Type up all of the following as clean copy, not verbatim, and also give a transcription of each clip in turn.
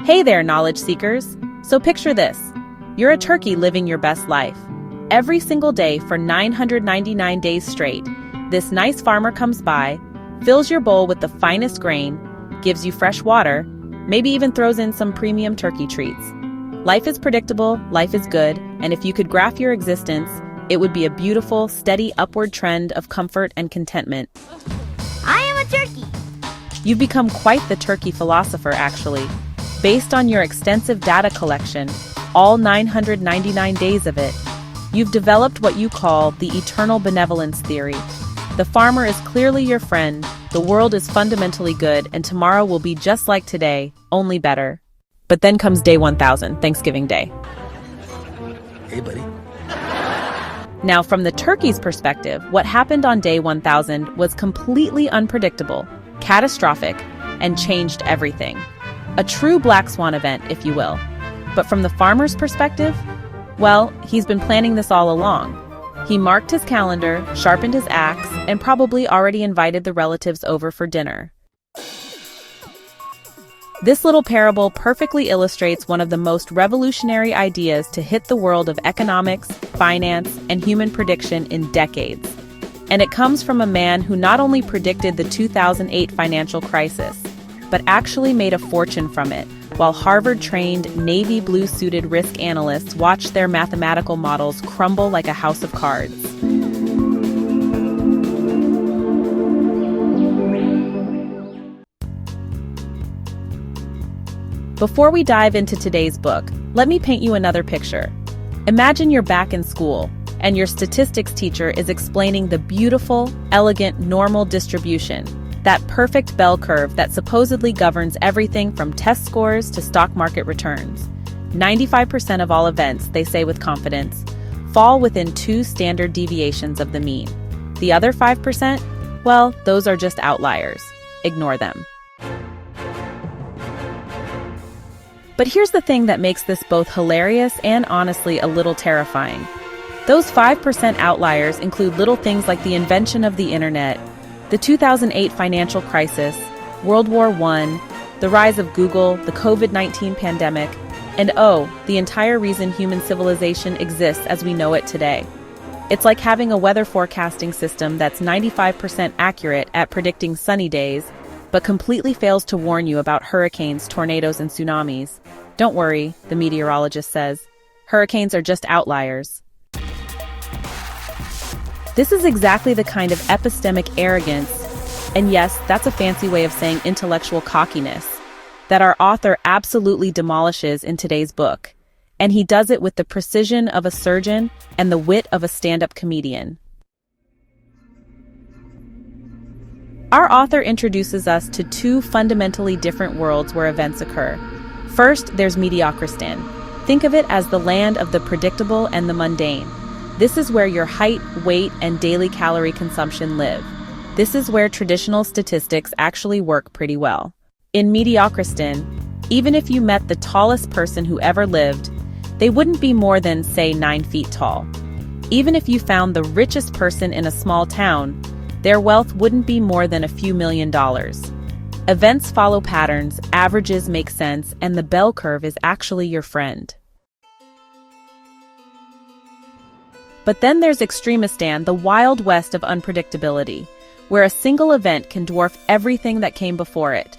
Hey there, knowledge seekers. So picture this. You're a turkey living your best life. Every single day for 999 days straight, this nice farmer comes by, fills your bowl with the finest grain, gives you fresh water, maybe even throws in some premium turkey treats. Life is predictable, life is good, and if you could graph your existence, it would be a beautiful, steady upward trend of comfort and contentment. I am a turkey. You've become quite the turkey philosopher, actually. Based on your extensive data collection, all 999 days of it, you've developed what you call the eternal benevolence theory. The farmer is clearly your friend, the world is fundamentally good, and tomorrow will be just like today, only better. But then comes day 1000, Thanksgiving Day. Hey, buddy. Now, from the turkey's perspective, what happened on day 1000 was completely unpredictable, catastrophic, and changed everything. A true black swan event, if you will. But from the farmer's perspective, well, he's been planning this all along. He marked his calendar, sharpened his axe, and probably already invited the relatives over for dinner. This little parable perfectly illustrates one of the most revolutionary ideas to hit the world of economics, finance, and human prediction in decades. And it comes from a man who not only predicted the 2008 financial crisis, but actually made a fortune from it, while Harvard-trained, navy blue-suited risk analysts watched their mathematical models crumble like a house of cards. Before we dive into today's book, let me paint you another picture. Imagine you're back in school, and your statistics teacher is explaining the beautiful, elegant, normal distribution, that perfect bell curve that supposedly governs everything from test scores to stock market returns. 95% of all events, they say with confidence, fall within 2 standard deviations of the mean. The other 5%? Well, those are just outliers. Ignore them. But here's the thing that makes this both hilarious and honestly a little terrifying. Those 5% outliers include little things like the invention of the internet, the 2008 financial crisis, World War I, the rise of Google, the COVID-19 pandemic, and the entire reason human civilization exists as we know it today. It's like having a weather forecasting system that's 95% accurate at predicting sunny days, but completely fails to warn you about hurricanes, tornadoes, and tsunamis. Don't worry, the meteorologist says. Hurricanes are just outliers. This is exactly the kind of epistemic arrogance, and yes, that's a fancy way of saying intellectual cockiness, that our author absolutely demolishes in today's book. And he does it with the precision of a surgeon and the wit of a stand-up comedian. Our author introduces us to 2 fundamentally different worlds where events occur. First, there's Mediocristan. Think of it as the land of the predictable and the mundane. This is where your height, weight, and daily calorie consumption live. This is where traditional statistics actually work pretty well. In Mediocristan, even if you met the tallest person who ever lived, they wouldn't be more than, say, 9 feet tall. Even if you found the richest person in a small town, their wealth wouldn't be more than a few $1,000,000. Events follow patterns, averages make sense, and the bell curve is actually your friend. But then there's Extremistan, the wild west of unpredictability, where a single event can dwarf everything that came before it.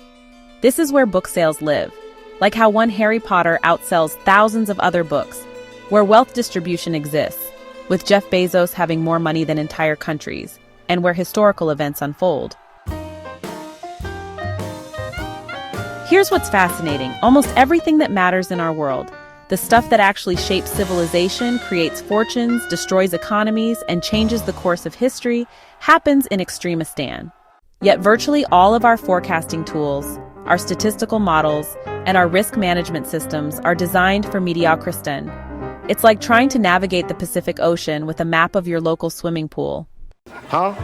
This is where book sales live, like how one Harry Potter outsells thousands of other books, where wealth distribution exists, with Jeff Bezos having more money than entire countries, and where historical events unfold. Here's what's fascinating. Almost everything that matters in our world, the stuff that actually shapes civilization, creates fortunes, destroys economies, and changes the course of history, happens in Extremistan. Yet virtually all of our forecasting tools, our statistical models, and our risk management systems are designed for Mediocristan. It's like trying to navigate the Pacific Ocean with a map of your local swimming pool. Huh?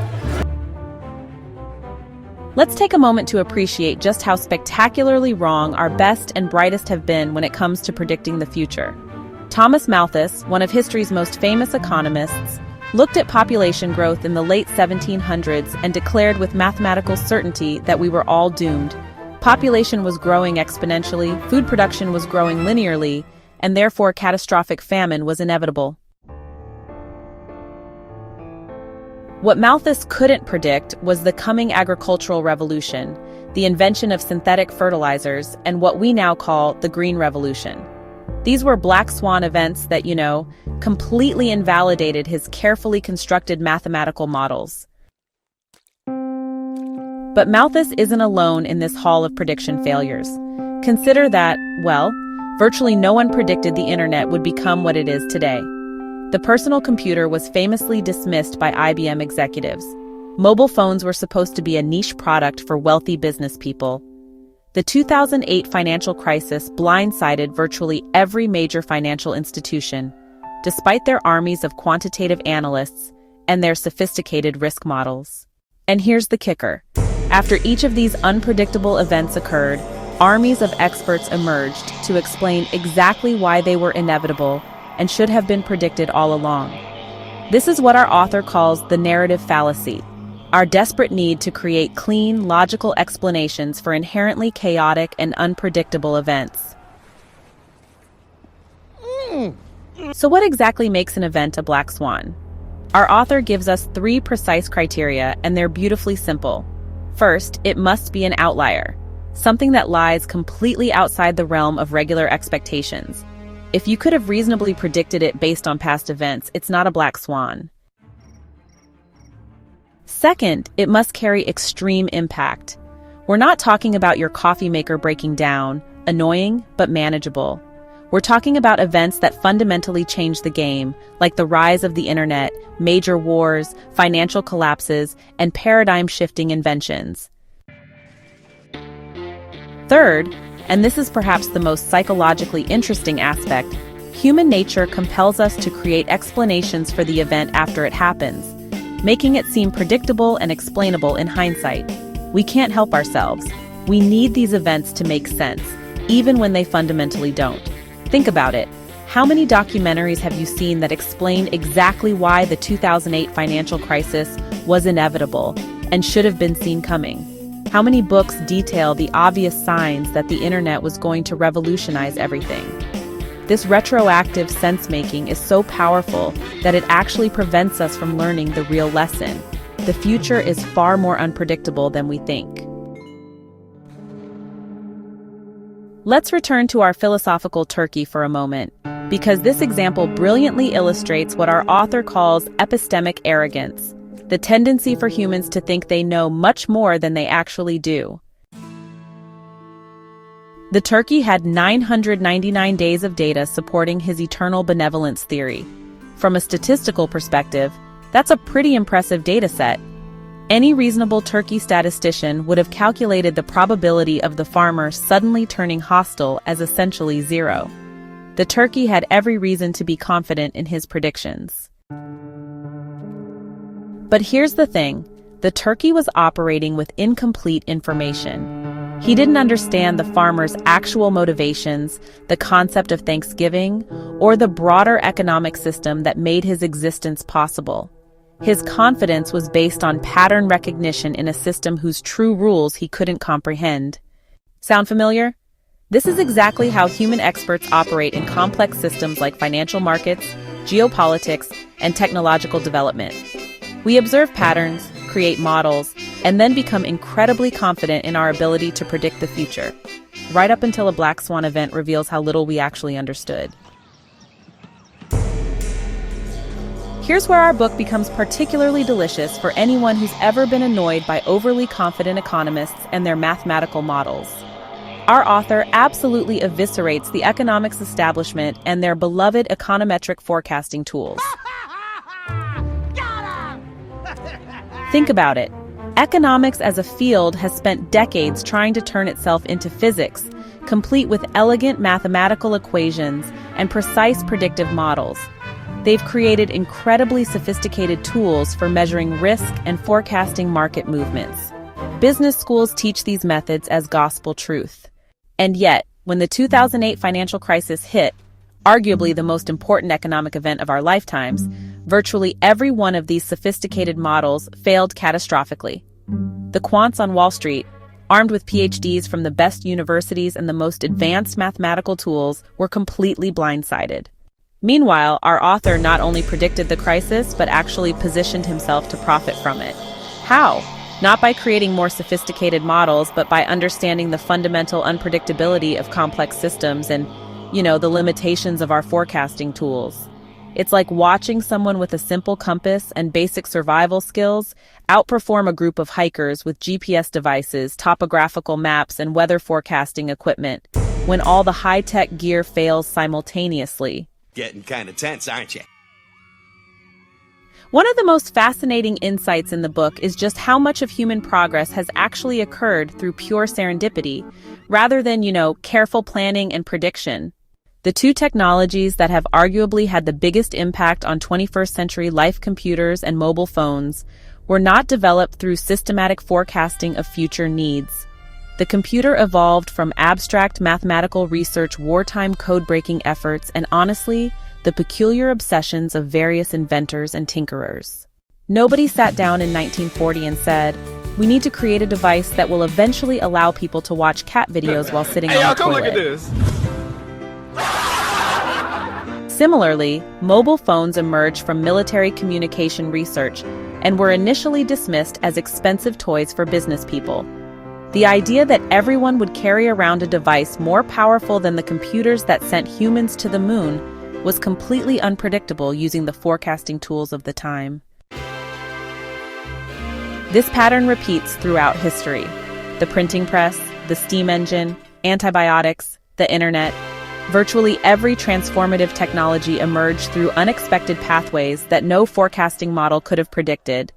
Let's take a moment to appreciate just how spectacularly wrong our best and brightest have been when it comes to predicting the future. Thomas Malthus, one of history's most famous economists, looked at population growth in the late 1700s and declared with mathematical certainty that we were all doomed. Population was growing exponentially, food production was growing linearly, and therefore catastrophic famine was inevitable. What Malthus couldn't predict was the coming agricultural revolution, the invention of synthetic fertilizers, and what we now call the Green Revolution. These were black swan events that, completely invalidated his carefully constructed mathematical models. But Malthus isn't alone in this hall of prediction failures. Consider that, virtually no one predicted the internet would become what it is today. The personal computer was famously dismissed by IBM executives. Mobile phones were supposed to be a niche product for wealthy business people. The 2008 financial crisis blindsided virtually every major financial institution, despite their armies of quantitative analysts and their sophisticated risk models. And here's the kicker. After each of these unpredictable events occurred, armies of experts emerged to explain exactly why they were inevitable and should have been predicted all along. This is what our author calls the narrative fallacy, our desperate need to create clean, logical explanations for inherently chaotic and unpredictable events. So what exactly makes an event a black swan? Our author gives us 3 precise criteria, and they're beautifully simple. First, it must be an outlier, something that lies completely outside the realm of regular expectations. If you could have reasonably predicted it based on past events, it's not a black swan. Second, it must carry extreme impact. We're not talking about your coffee maker breaking down, annoying but manageable. We're talking about events that fundamentally change the game, like the rise of the internet, major wars, financial collapses, and paradigm-shifting inventions. Third, and this is perhaps the most psychologically interesting aspect, human nature compels us to create explanations for the event after it happens, making it seem predictable and explainable in hindsight. We can't help ourselves. We need these events to make sense, even when they fundamentally don't. Think about it. How many documentaries have you seen that explain exactly why the 2008 financial crisis was inevitable and should have been seen coming? How many books detail the obvious signs that the internet was going to revolutionize everything? This retroactive sense-making is so powerful that it actually prevents us from learning the real lesson. The future is far more unpredictable than we think. Let's return to our philosophical turkey for a moment, because this example brilliantly illustrates what our author calls epistemic arrogance, the tendency for humans to think they know much more than they actually do. The turkey had 999 days of data supporting his eternal benevolence theory. From a statistical perspective, that's a pretty impressive data set. Any reasonable turkey statistician would have calculated the probability of the farmer suddenly turning hostile as essentially 0. The turkey had every reason to be confident in his predictions. But here's the thing, the turkey was operating with incomplete information. He didn't understand the farmer's actual motivations, the concept of Thanksgiving, or the broader economic system that made his existence possible. His confidence was based on pattern recognition in a system whose true rules he couldn't comprehend. Sound familiar? This is exactly how human experts operate in complex systems like financial markets, geopolitics, and technological development. We observe patterns, create models, and then become incredibly confident in our ability to predict the future, right up until a black swan event reveals how little we actually understood. Here's where our book becomes particularly delicious for anyone who's ever been annoyed by overly confident economists and their mathematical models. Our author absolutely eviscerates the economics establishment and their beloved econometric forecasting tools. Think about it. Economics as a field has spent decades trying to turn itself into physics, complete with elegant mathematical equations and precise predictive models. They've created incredibly sophisticated tools for measuring risk and forecasting market movements. Business schools teach these methods as gospel truth. And yet, when the 2008 financial crisis hit, arguably the most important economic event of our lifetimes, virtually every one of these sophisticated models failed catastrophically. The quants on Wall Street, armed with PhDs from the best universities and the most advanced mathematical tools, were completely blindsided. Meanwhile, our author not only predicted the crisis, but actually positioned himself to profit from it. How? Not by creating more sophisticated models, but by understanding the fundamental unpredictability of complex systems and, the limitations of our forecasting tools. It's like watching someone with a simple compass and basic survival skills outperform a group of hikers with GPS devices, topographical maps, and weather forecasting equipment, when all the high-tech gear fails simultaneously. Getting kind of tense, aren't you? One of the most fascinating insights in the book is just how much of human progress has actually occurred through pure serendipity, rather than, careful planning and prediction. The two technologies that have arguably had the biggest impact on 21st century life, computers and mobile phones, were not developed through systematic forecasting of future needs. The computer evolved from abstract mathematical research, wartime code-breaking efforts, and honestly, the peculiar obsessions of various inventors and tinkerers. Nobody sat down in 1940 and said, "We need to create a device that will eventually allow people to watch cat videos while sitting on the toilet." Come look at this. Similarly, mobile phones emerged from military communication research and were initially dismissed as expensive toys for business people. The idea that everyone would carry around a device more powerful than the computers that sent humans to the moon was completely unpredictable using the forecasting tools of the time. This pattern repeats throughout history. The printing press, the steam engine, antibiotics, the internet. Virtually every transformative technology emerged through unexpected pathways that no forecasting model could have predicted.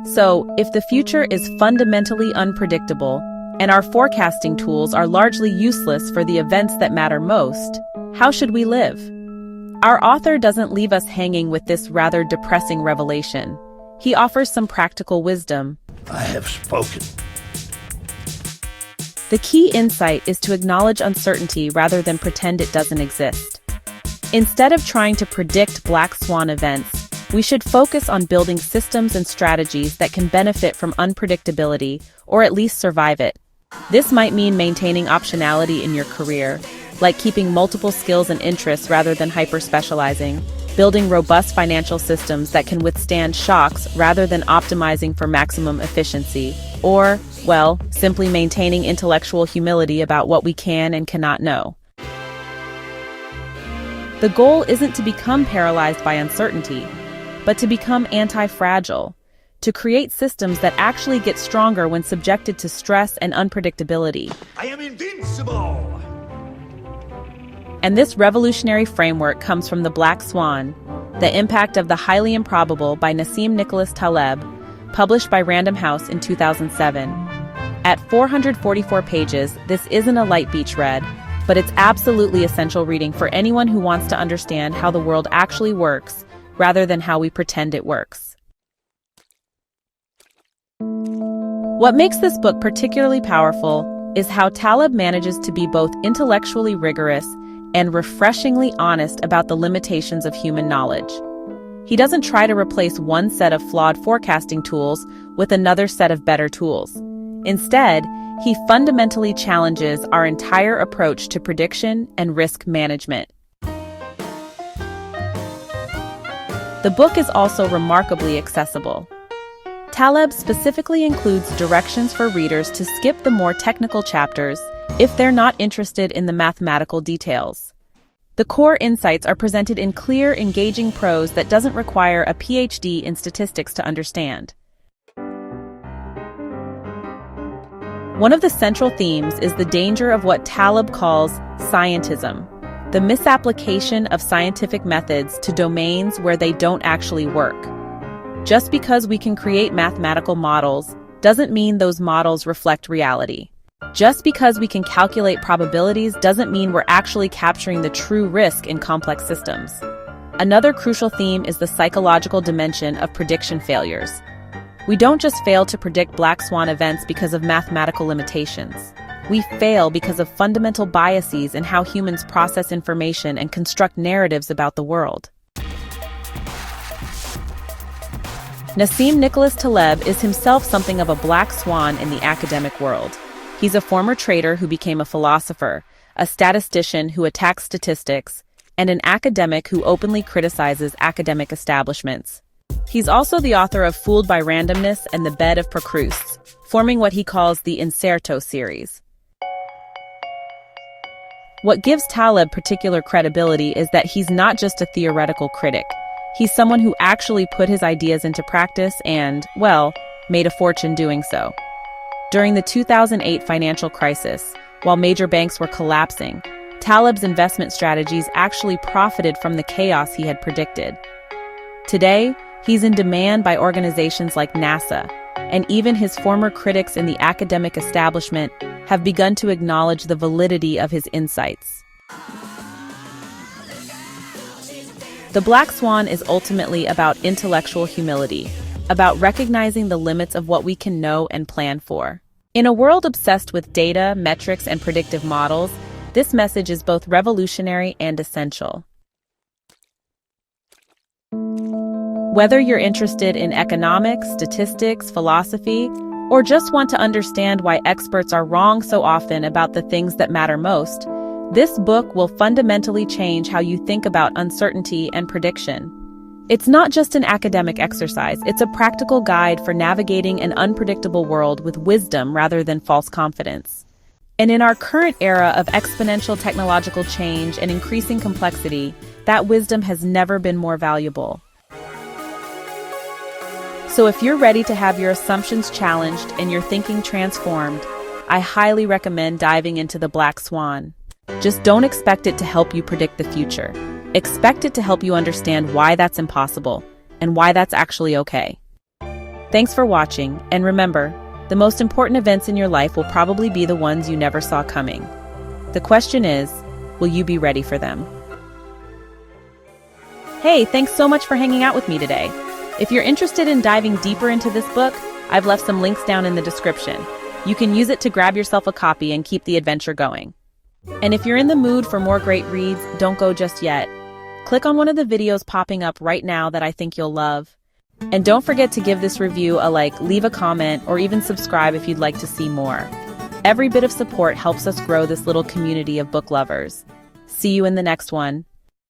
So, if the future is fundamentally unpredictable, and our forecasting tools are largely useless for the events that matter most, how should we live? Our author doesn't leave us hanging with this rather depressing revelation. He offers some practical wisdom. I have spoken. The key insight is to acknowledge uncertainty rather than pretend it doesn't exist. Instead of trying to predict black swan events, we should focus on building systems and strategies that can benefit from unpredictability, or at least survive it. This might mean maintaining optionality in your career, like keeping multiple skills and interests rather than hyper-specializing, building robust financial systems that can withstand shocks rather than optimizing for maximum efficiency, or, simply maintaining intellectual humility about what we can and cannot know. The goal isn't to become paralyzed by uncertainty, but to become anti-fragile, to create systems that actually get stronger when subjected to stress and unpredictability. I am invincible! And this revolutionary framework comes from The Black Swan, The Impact of the Highly Improbable by Nassim Taleb, published by Random House in 2007. At 444 pages, this isn't a light beach read, but it's absolutely essential reading for anyone who wants to understand how the world actually works, rather than how we pretend it works. What makes this book particularly powerful is how Taleb manages to be both intellectually rigorous and refreshingly honest about the limitations of human knowledge. He doesn't try to replace one set of flawed forecasting tools with another set of better tools. Instead, he fundamentally challenges our entire approach to prediction and risk management. The book is also remarkably accessible. Taleb specifically includes directions for readers to skip the more technical chapters if they're not interested in the mathematical details. The core insights are presented in clear, engaging prose that doesn't require a PhD in statistics to understand. One of the central themes is the danger of what Taleb calls scientism, the misapplication of scientific methods to domains where they don't actually work. Just because we can create mathematical models doesn't mean those models reflect reality. Just because we can calculate probabilities doesn't mean we're actually capturing the true risk in complex systems. Another crucial theme is the psychological dimension of prediction failures. We don't just fail to predict black swan events because of mathematical limitations. We fail because of fundamental biases in how humans process information and construct narratives about the world. Nassim Nicholas Taleb is himself something of a black swan in the academic world. He's a former trader who became a philosopher, a statistician who attacks statistics, and an academic who openly criticizes academic establishments. He's also the author of Fooled by Randomness and The Bed of Procrusts, forming what he calls the Incerto series. What gives Taleb particular credibility is that he's not just a theoretical critic. He's someone who actually put his ideas into practice and, well, made a fortune doing so. During the 2008 financial crisis, while major banks were collapsing, Taleb's investment strategies actually profited from the chaos he had predicted. Today, he's in demand by organizations like NASA, and even his former critics in the academic establishment have begun to acknowledge the validity of his insights. The Black Swan is ultimately about intellectual humility, about recognizing the limits of what we can know and plan for. In a world obsessed with data, metrics, and predictive models, this message is both revolutionary and essential. Whether you're interested in economics, statistics, philosophy, or just want to understand why experts are wrong so often about the things that matter most, this book will fundamentally change how you think about uncertainty and prediction. It's not just an academic exercise, it's a practical guide for navigating an unpredictable world with wisdom rather than false confidence. And in our current era of exponential technological change and increasing complexity, that wisdom has never been more valuable. So if you're ready to have your assumptions challenged and your thinking transformed, I highly recommend diving into The Black Swan. Just don't expect it to help you predict the future. Expect it to help you understand why that's impossible and why that's actually okay. Thanks for watching, and remember, the most important events in your life will probably be the ones you never saw coming. The question is, will you be ready for them? Hey, thanks so much for hanging out with me today. If you're interested in diving deeper into this book, I've left some links down in the description. You can use it to grab yourself a copy and keep the adventure going. And if you're in the mood for more great reads, don't go just yet. Click on one of the videos popping up right now that I think you'll love. And don't forget to give this review a like, leave a comment, or even subscribe if you'd like to see more. Every bit of support helps us grow this little community of book lovers. See you in the next one.